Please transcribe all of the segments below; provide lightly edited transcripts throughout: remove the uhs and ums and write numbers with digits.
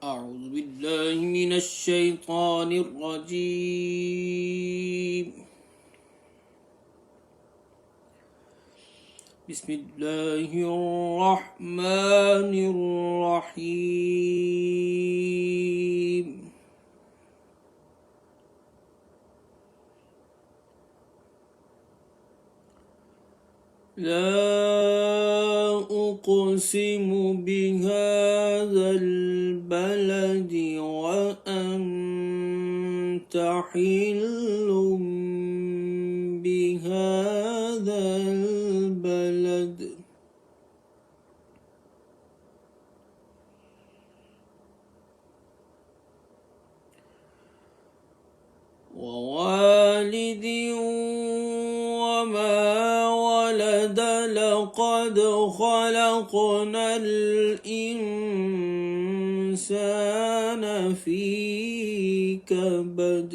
أعوذ بالله من الشيطان الرجيم. بسم الله الرحمن الرحيم. لا أقسم بهذا البلد وأنت حل بهذا البلد ووالد وما ولد لقد خلقنا الإنسان في كبد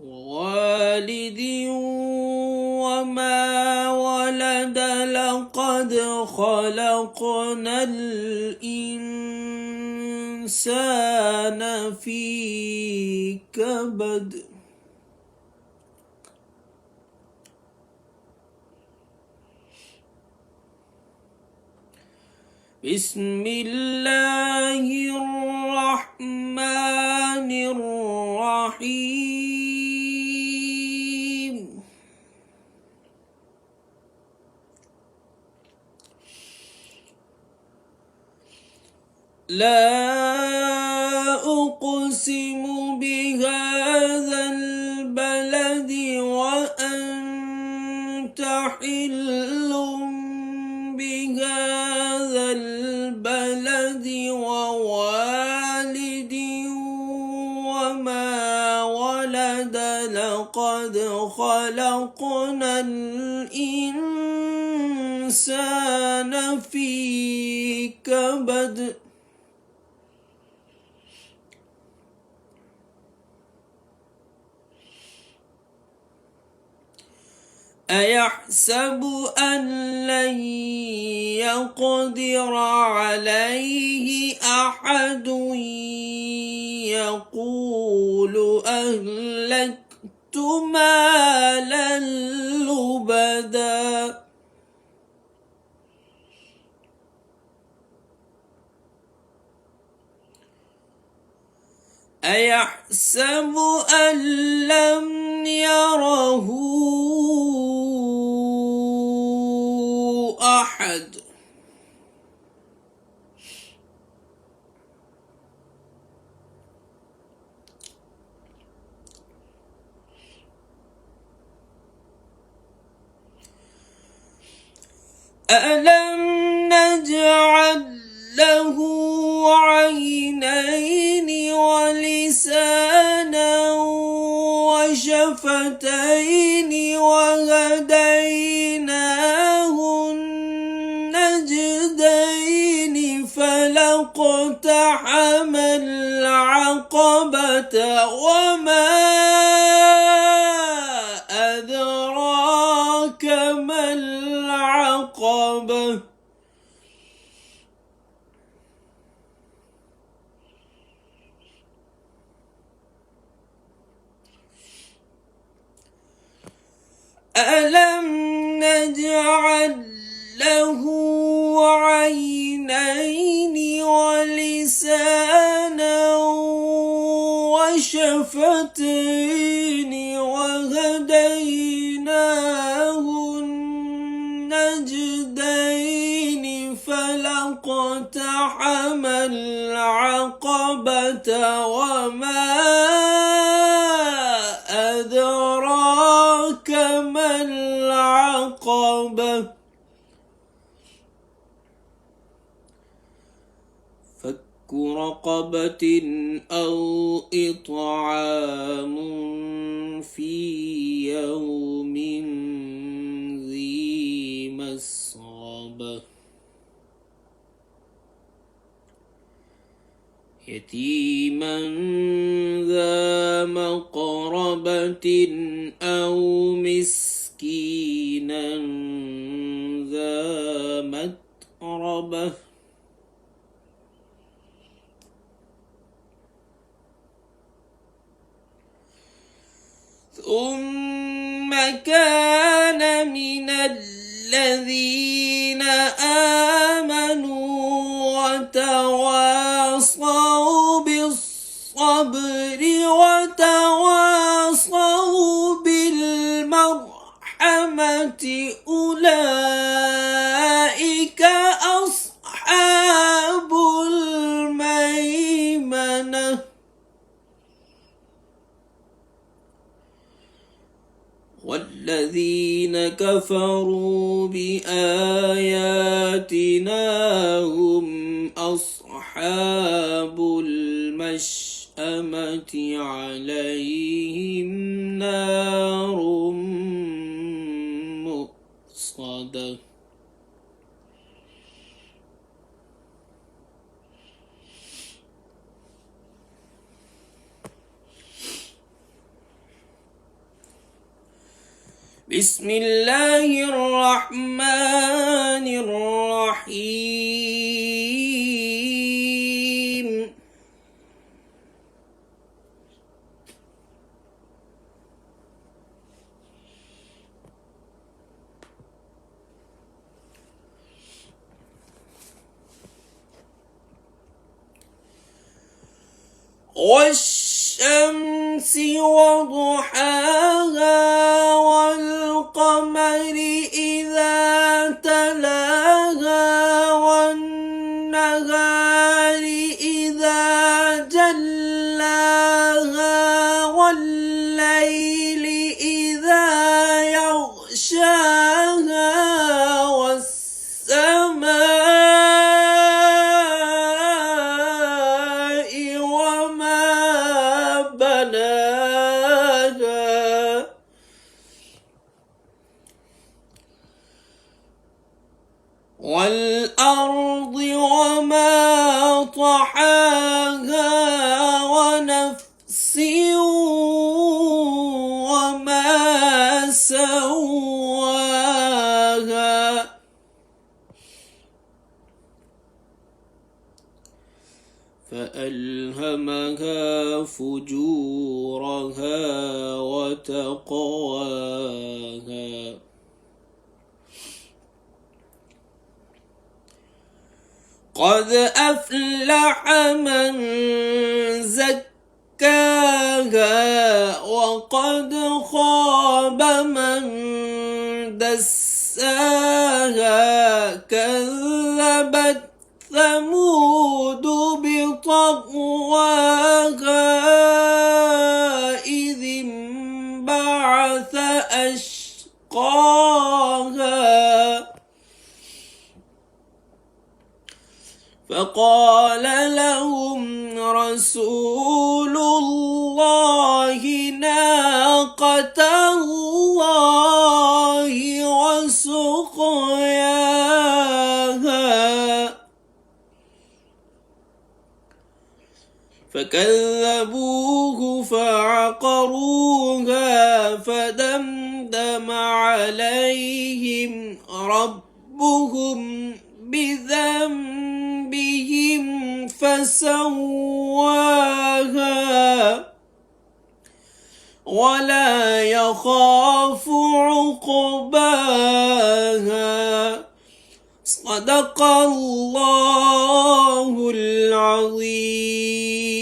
ووالد وما ولد لقد خلقنا الإنسان في كبد بسم الله الرحمن الرحيم. لا أقسم بهذا البلد وأنت حل بهذا البلد ووالد وما ولد لقد خلقنا الإنسان في كبد أيحسب أن لن يقدر عليه أحد يقول أهلكت مالا لبدا أيحسب أن لم يره أحد ألم نجعل له عينين ولسانا وشفتين وهديناه النجدين فلاقتحم العقبة وما أدراك ما العقبة ألم نجعل له عينين ولسانا وشفتين وهديناه النجدين فلاقتحم العقبة وما أدراك ما العقبة فك رقبة أو إطعام في يوم ذي مسغبة يتيما ذا مقربة أو مسكينا ذا متربة ثم كان من الذين آمنوا وتواصوا بالصبر وتواصوا بالمرحمة أولئك أصحاب الميمنة والذين كفروا بآياتنا هم أصحاب المشأمة عليهم نار مؤصدة بسم الله الرحمن الرحيم والشمس وضحاها والقمر إذا تلاها والنهار إذا جلاها والليل إذا يغشاها والسماء وما بناها والأرض وما طحاها ونفس وما سواها فألهمها فجورها وتقواها قد أفلح من زكاها وقد خاب من دساها كذبت ثمود بطغواها إذ انبعث أشقاها فقال لهم رسول الله ناقة الله وسقياها فكذبوه فعقروها فدمدم عليهم ربهم بذنبهم فسواها ولا يخاف عقباها صدق الله العظيم.